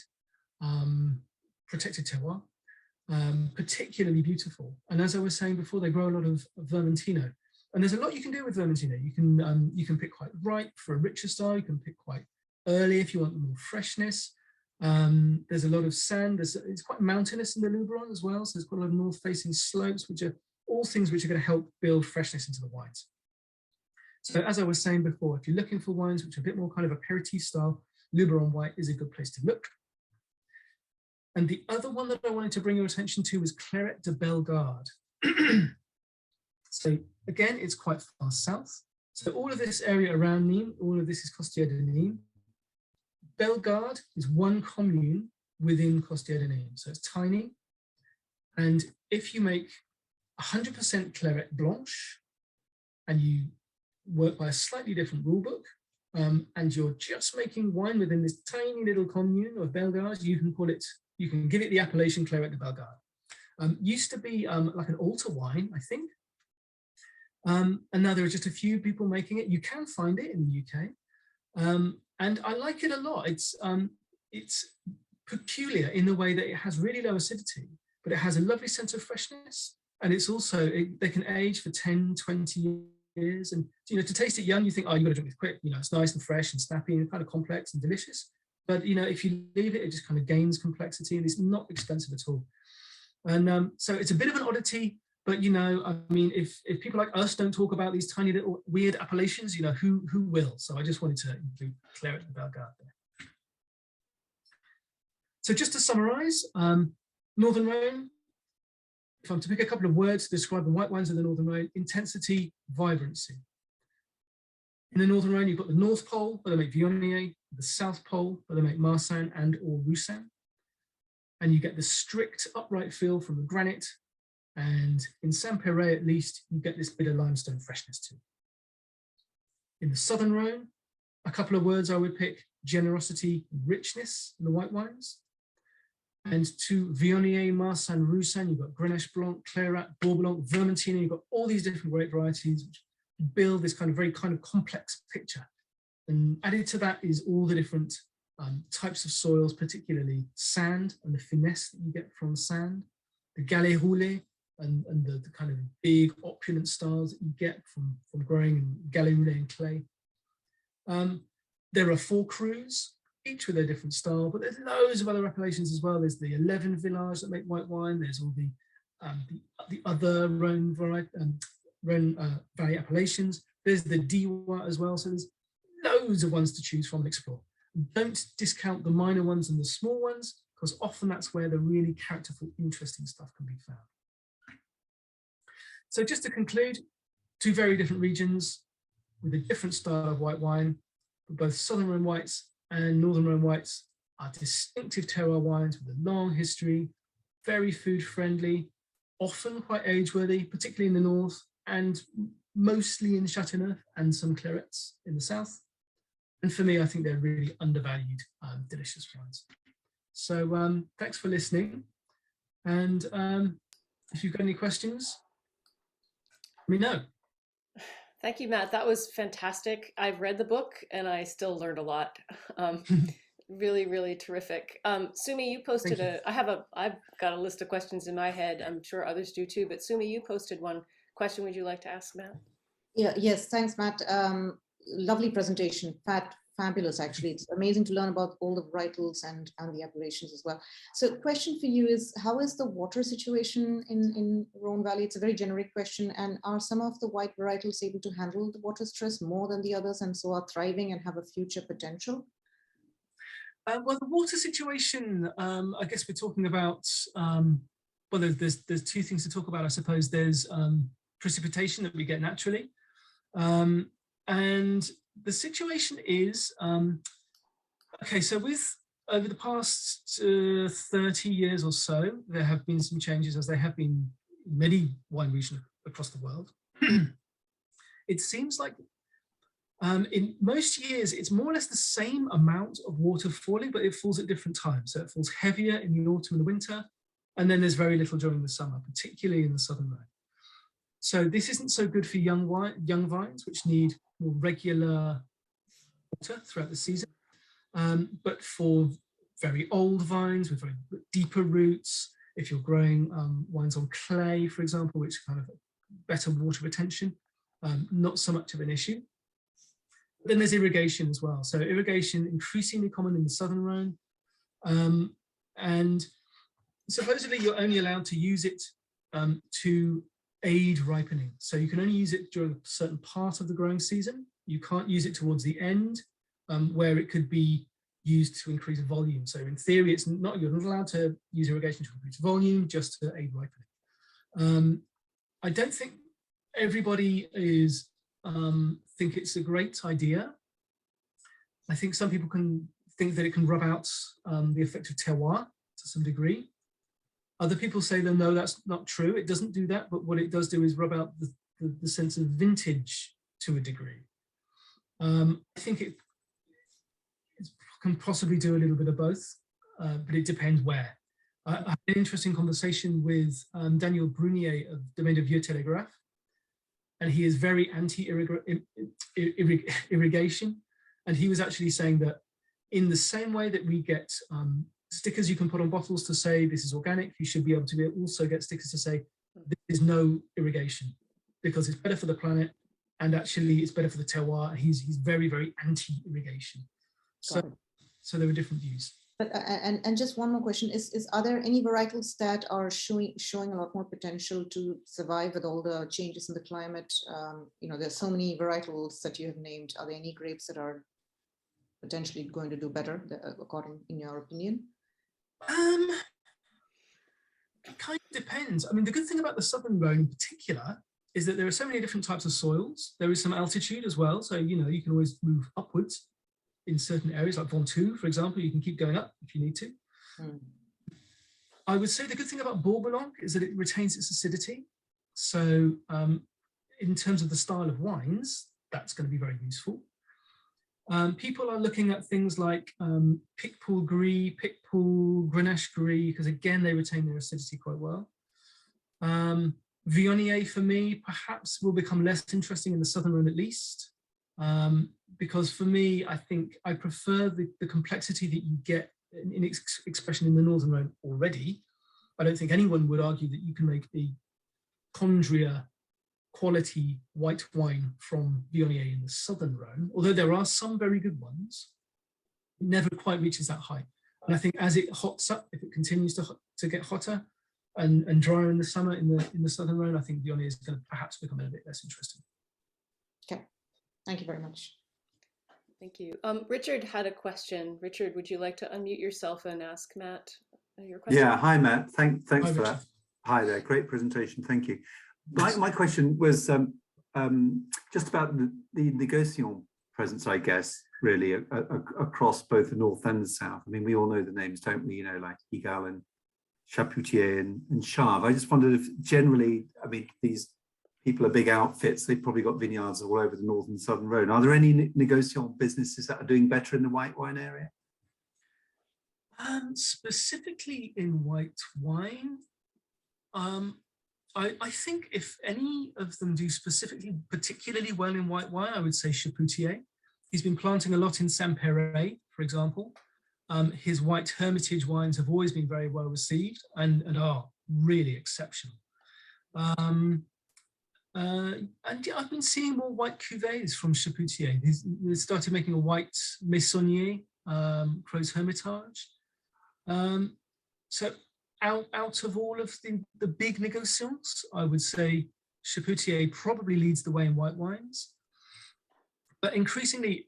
terroir, particularly beautiful. And as I was saying before, they grow a lot of Vermentino. And there's a lot you can do with Vermentino. You can pick quite ripe for a richer style. You can pick quite early if you want more freshness. There's a lot of sand. It's quite mountainous in the Luberon as well. So there's quite a lot of north-facing slopes, which are all things which are going to help build freshness into the wines. So as I was saying before, if you're looking for wines which are a bit more kind of aperitif style, Luberon white is a good place to look. And the other one that I wanted to bring your attention to was Claret de Bellegarde. So again, it's quite far south. So all of this area around Nîmes, all of this is Costières de Nîmes. Bellegarde is one commune within Costières de Nîmes, so it's tiny. And if you make 100% Claret Blanche, and you work by a slightly different rule book, and you're just making wine within this tiny little commune of Bellegarde, you can give it the appellation Claret de Bellegarde. Used to be like an altar wine, I think. And now there are just a few people making it. You can find it in the UK. And I like it a lot. It's peculiar in the way that it has really low acidity, but it has a lovely sense of freshness. And it's also, they can age for 10, 20 years. And, you know, to taste it young, you think, oh, you've got to drink this quick. You know, it's nice and fresh and snappy and kind of complex and delicious. But, you know, if you leave it, it just kind of gains complexity and it's not expensive at all. And so it's a bit of an oddity, but, you know, I mean, if people like us don't talk about these tiny little weird appellations, you know, who will? So I just wanted to include Claret de Bellegarde there. So just to summarize, Northern Rhone, if I'm to pick a couple of words to describe the white wines of the Northern Rhone: intensity, vibrancy. In the Northern Rhone, you've got the North Pole, where they make Viognier, the South Pole, where they make Marsanne and or Roussanne. And you get the strict upright feel from the granite. And in Saint-Péray, at least, you get this bit of limestone freshness too. In the Southern Rhone, a couple of words I would pick: generosity, richness in the white wines. And to Viognier, Marsanne, Roussanne, you've got Grenache Blanc, Clairat, Bourbon, Vermentino. You've got all these different grape varieties which build this kind of very kind of complex picture. And added to that is all the different types of soils, particularly sand and the finesse that you get from sand, the galets roulés, and the kind of big opulent styles that you get from growing in galets roulés and clay. There are 4 crus, each with a different style, but there's loads of other appellations as well. There's the 11 villages that make white wine. There's all the other Rhone Valley appellations. There's the Diwa as well. So there's loads of ones to choose from and explore. Don't discount the minor ones and the small ones, because often that's where the really characterful, interesting stuff can be found. So just to conclude, 2 very different regions with a different style of white wine, but both Southern Rhone whites and Northern Rhone whites are distinctive terroir wines with a long history, very food friendly, often quite age-worthy, particularly in the north, and mostly in Châteauneuf and some clarets in the south. And for me, I think they're really undervalued, delicious wines. So thanks for listening. And if you've got any questions, let me know. Thank you, Matt. That was fantastic. I've read the book and I still learned a lot. Really, really terrific. Sumi, you posted I've got a list of questions in my head. I'm sure others do too, but Sumi, you posted one question. Would you like to ask Matt? Yes, thanks, Matt. Lovely presentation. Fabulous, actually. It's amazing to learn about all the varietals and the appellations as well. So question for you is, how is the water situation in Rhone Valley? It's a very generic question. And are some of the white varietals able to handle the water stress more than the others, and so are thriving and have a future potential? Well, the water situation, I guess we're talking about, well, there's 2 things to talk about, I suppose. There's precipitation that we get naturally. And the situation is, okay, so over the past 30 years or so, there have been some changes, as there have been in many wine regions across the world. It seems like in most years, it's more or less the same amount of water falling, but it falls at different times. So it falls heavier in the autumn and the winter, and then there's very little during the summer, particularly in the southern Rhone. So this isn't so good for young vines, which need more regular water throughout the season. But for very old vines with very deeper roots, if you're growing wines on clay, for example, which kind of better water retention, not so much of an issue. Then there's irrigation as well. So irrigation increasingly common in the southern Rhone, and supposedly you're only allowed to use it to aid ripening. So you can only use it during a certain part of the growing season. You can't use it towards the end, where it could be used to increase volume. So in theory, you're not allowed to use irrigation to increase volume, just to aid ripening. I don't think everybody think it's a great idea. I think some people can think that it can rub out the effect of terroir to some degree. Other people say that no, that's not true. It doesn't do that, but what it does do is rub out the sense of vintage to a degree. I think it can possibly do a little bit of both, but it depends where. I had an interesting conversation with Daniel Brunier of Domaine de Vieux-Télégraphe, and he is very anti-irrigation. And he was actually saying that in the same way that we get stickers you can put on bottles to say this is organic, you should be able to also get stickers to say there is no irrigation, because it's better for the planet and actually it's better for the terroir. He's very, very anti-irrigation. So there are different views. But and just one more question is are there any varietals that are showing a lot more potential to survive with all the changes in the climate? There's so many varietals that you have named. Are there any grapes that are potentially going to do better, in your opinion? It kind of depends. I mean, the good thing about the southern Rhone in particular is that there are so many different types of soils. There is some altitude as well, so you can always move upwards. In certain areas like Ventoux, for example, you can keep going up if you need to. I would say the good thing about Bourboulon is that it retains its acidity. So in terms of the style of wines, that's going to be very useful. People are looking at things like Picpoul Gris, Picpoul, Grenache Gris, because again, they retain their acidity quite well. Viognier, for me, perhaps will become less interesting in the southern Rhone at least. Because for me, I think I prefer the complexity that you get in expression in the northern Rhone already. I don't think anyone would argue that you can make a Condrieu quality white wine from Viognier in the southern Rhone, although there are some very good ones. It never quite reaches that height. And I think as it hots up, if it continues to get hotter and drier in the summer in the southern Rhone, I think Viognier is going to perhaps become a bit less interesting. Okay, thank you very much. Thank you. Richard had a question. Richard, would you like to unmute yourself and ask Matt your question? Yeah, hi Matt. Thanks Hi, for Richard. that. Hi there, great presentation, thank you. My question was just about the négociant presence, I guess, really across both the north and the south. I mean, we all know the names, don't we? Like Igal and Chapoutier and Chave. I just wondered if generally, I mean, these people are big outfits, they've probably got vineyards all over the northern and southern Rhone. Are there any négociant businesses that are doing better in the white wine area? Specifically in white wine, I think if any of them do particularly well in white wine, I would say Chapoutier. He's been planting a lot in Saint-Péray, for example. His white hermitage wines have always been very well received and are really exceptional. And yeah, I've been seeing more white cuvées from Chapoutier. They started making a white Meissonier, Crozes Hermitage. So out of all of the big négociants, I would say Chapoutier probably leads the way in white wines. But increasingly,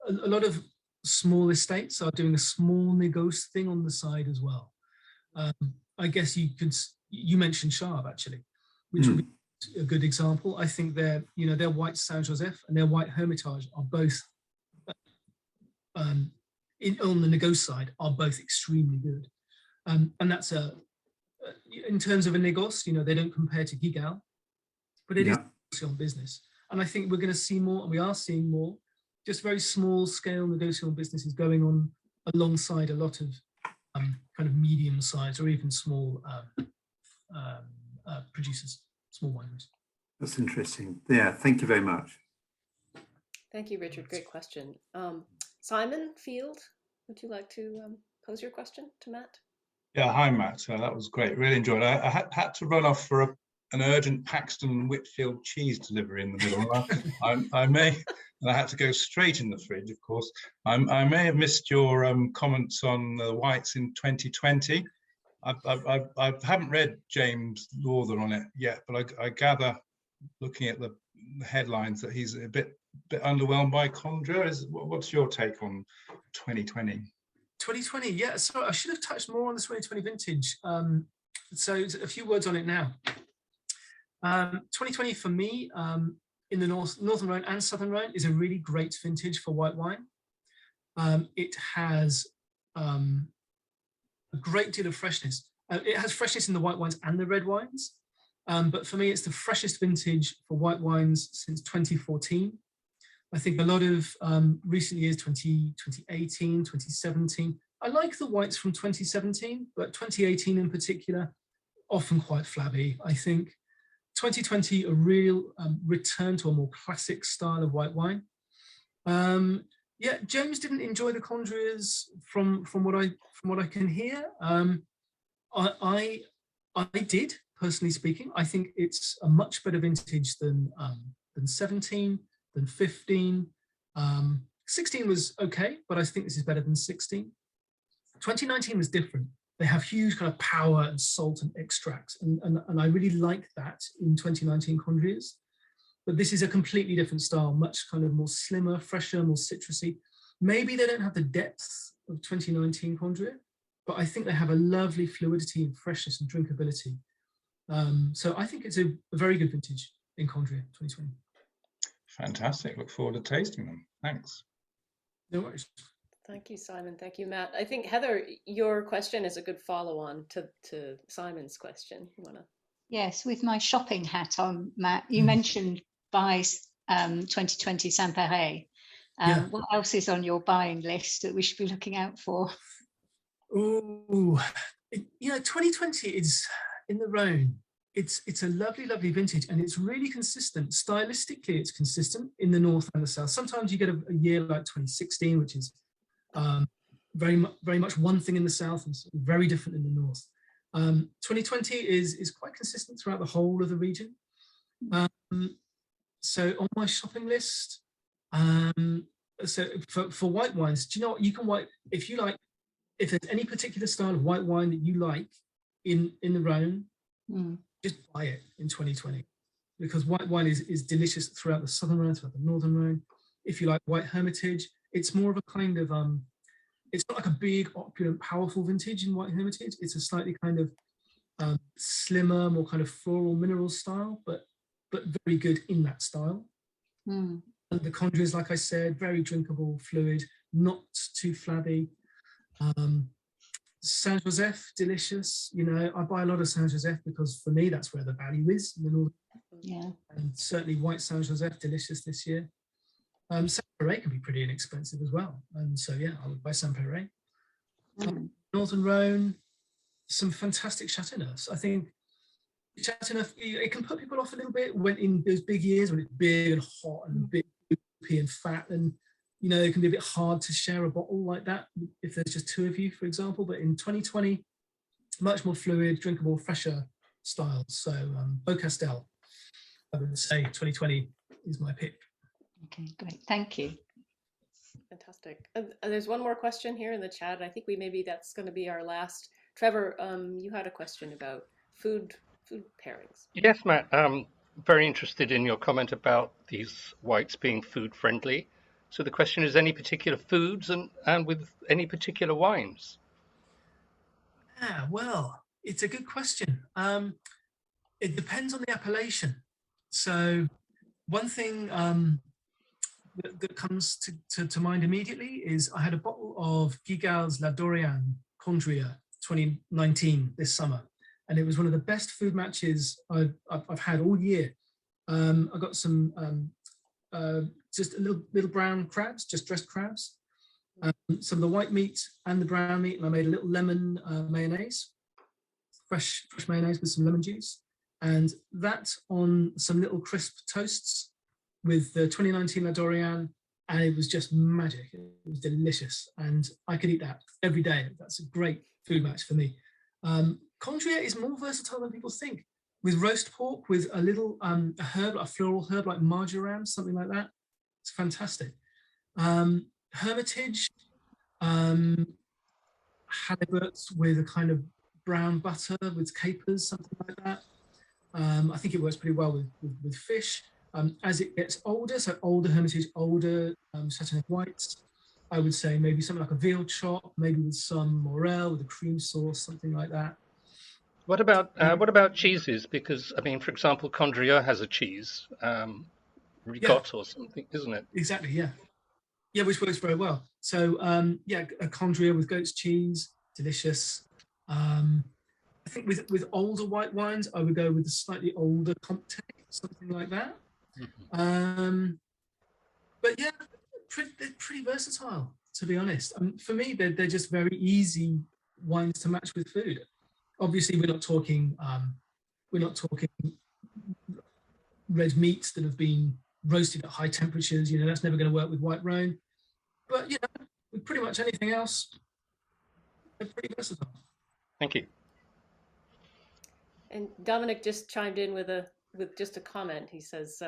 a lot of small estates are doing a small négoce thing on the side as well. I guess you mentioned Chave actually, which would be a good example. I think their white Saint Joseph and their white Hermitage are both on the Negociant side are both extremely good. And that's in terms of a Negociant, they don't compare to Gigal, but it is on business. And I think we're going to see more, and we are seeing more, just very small scale Negociant businesses going on alongside a lot of kind of medium sized or even small producers, small wineries. That's interesting. Yeah, thank you very much. Thank you, Richard. Great question. Simon Field, would you like to pose your question to Matt? Yeah, hi, Matt. That was great. Really enjoyed it. I had to run off for an urgent Paxton Whitfield cheese delivery in the middle. I may, and I had to go straight in the fridge, of course. I may have missed your comments on the whites in 2020. I haven't read James Lawther on it yet, but I gather, looking at the headlines, that he's a bit underwhelmed by Condra. What's your take on 2020? 2020, yeah. So I should have touched more on the 2020 vintage. So a few words on it now. 2020 for me, in the Northern Rhone and Southern Rhone, is a really great vintage for white wine. It has a great deal of freshness. It has freshness in the white wines and the red wines. But for me, it's the freshest vintage for white wines since 2014. I think a lot of recent years, 2018, 2017, I like the whites from 2017, but 2018 in particular, often quite flabby. I think 2020, a real return to a more classic style of white wine. Yeah, James didn't enjoy the Condrias from what I can hear. I did, personally speaking. I think it's a much better vintage than 17, than 15. 16 was okay, but I think this is better than 16. 2019 was different. They have huge kind of power and salt and extracts, and I really like that in 2019 Condrias. But this is a completely different style, much kind of more slimmer, fresher, more citrusy. Maybe they don't have the depth of 2019 Condria, but I think they have a lovely fluidity and freshness and drinkability. So I think it's a very good vintage in Condria 2020. Fantastic. Look forward to tasting them. Thanks. No worries. Thank you, Simon. Thank you, Matt. I think, Heather, your question is a good follow-on to Simon's question. You want to? Yes, with my shopping hat on, Matt, you mentioned buy 2020 Saint-Péray. Yeah. What else is on your buying list that we should be looking out for? Ooh, 2020 is in the Rhone. It's a lovely, lovely vintage, and it's really consistent. Stylistically, it's consistent in the north and the south. Sometimes you get a year like 2016, which is very much one thing in the south and very different in the north. 2020 is quite consistent throughout the whole of the region. So on my shopping list, so for white wines, do you know what you can if you like? If there's any particular style of white wine that you like in the Rhone, just buy it in 2020, because white wine is delicious throughout the Southern Rhone, throughout the Northern Rhone. If you like white Hermitage, it's more of a kind of it's not like a big, opulent, powerful vintage in white Hermitage. It's a slightly kind of slimmer, more kind of floral mineral style, but very good in that style. And the Condrias, like I said, very drinkable, fluid, not too flabby. Saint Joseph, delicious. I buy a lot of Saint Joseph because for me that's where the value is in the north. Yeah. And certainly white Saint Joseph, delicious this year. Saint-Péray can be pretty inexpensive as well, and so yeah, I would buy Saint-Péray. Northern Rhone, some fantastic Châteauneufs. I think Châteauneuf, it can put people off a little bit when in those big years when it's big and hot and big and fat, and it can be a bit hard to share a bottle like that if there's just two of you, for example. But in 2020, much more fluid, drinkable, fresher styles. So Beaucastel, I would say 2020 is my pick. Okay, great. Thank you. Fantastic. And there's one more question here in the chat. I think that's going to be our last. Trevor, you had a question about food pairings. Yes, Matt. Very interested in your comment about these whites being food friendly. So the question is, any particular foods and with any particular wines? Yeah, well, it's a good question. It depends on the appellation. So one thing that comes to mind immediately is I had a bottle of Gigal's La Dorian Condria 2019 this summer, and it was one of the best food matches I've had all year. I got some just a little brown crabs, just dressed crabs, some of the white meat and the brown meat, and I made a little lemon mayonnaise, fresh mayonnaise with some lemon juice, and that on some little crisp toasts with the 2019 La Dorian, and it was just magic. It was delicious, and I could eat that every day. That's a great food match for me. Condria is more versatile than people think. With roast pork, with a little a herb, a floral herb like marjoram, something like that. It's fantastic. Hermitage, halibuts with a kind of brown butter with capers, something like that. I think it works pretty well with fish. As it gets older, so older hermitage, older Chateauneuf whites, I would say maybe something like a veal chop, maybe with some morel, with a cream sauce, something like that. What about cheeses? Because I mean, for example, Condrieu has a cheese, ricotta or something, isn't it? Exactly, yeah. Yeah, which works very well. So yeah, a Condrieu with goat's cheese, delicious. I think with older white wines, I would go with a slightly older Comte, something like that. Mm-hmm. But yeah, they're pretty versatile, to be honest. For me, they're just very easy wines to match with food. Obviously, we're not talking red meats that have been roasted at high temperatures. You know, that's never going to work with white Rhone. But you know, with pretty much anything else, they're pretty versatile. Thank you. And Dominic just chimed in with just a comment. He says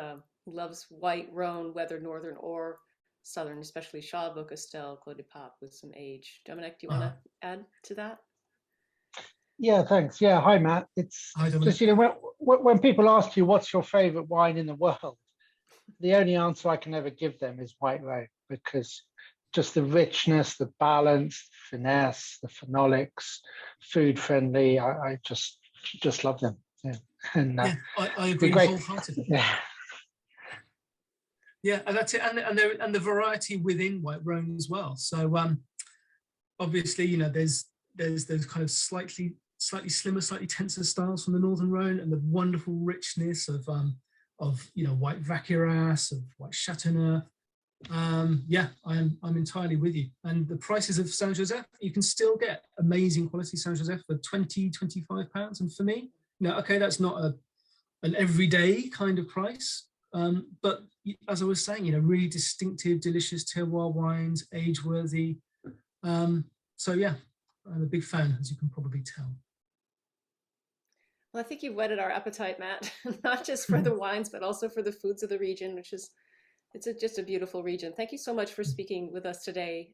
he loves white Rhone, whether northern or southern, especially Chat Beaucastel, Clos de Pape with some age. Dominic, do you want to add to that? Yeah, thanks. Yeah, hi Matt. It's Hi, Dominic. just, you know, when people ask you what's your favorite wine in the world, the only answer I can ever give them is white Rhone, because just the richness, the balance, the finesse, the phenolics, food friendly. I just love them. Yeah, and yeah, I agree wholeheartedly. Yeah. Yeah, and that's it, and the variety within white Rhone as well. So obviously, you know, there's kind of slightly slimmer, slightly tenser styles from the northern Rhone, and the wonderful richness of you know, white Vacqueyras, of white Chateauneuf. Yeah, I'm entirely with you. And the prices of Saint Joseph, you can still get amazing quality Saint Joseph for £20-25. And for me, you know, okay, that's not an everyday kind of price. But as I was saying, you know, really distinctive, delicious terroir wines, age-worthy. So yeah, I'm a big fan, as you can probably tell. Well, I think you've whetted our appetite, Matt, not just for the wines, but also for the foods of the region, which is, just a beautiful region. Thank you so much for speaking with us today.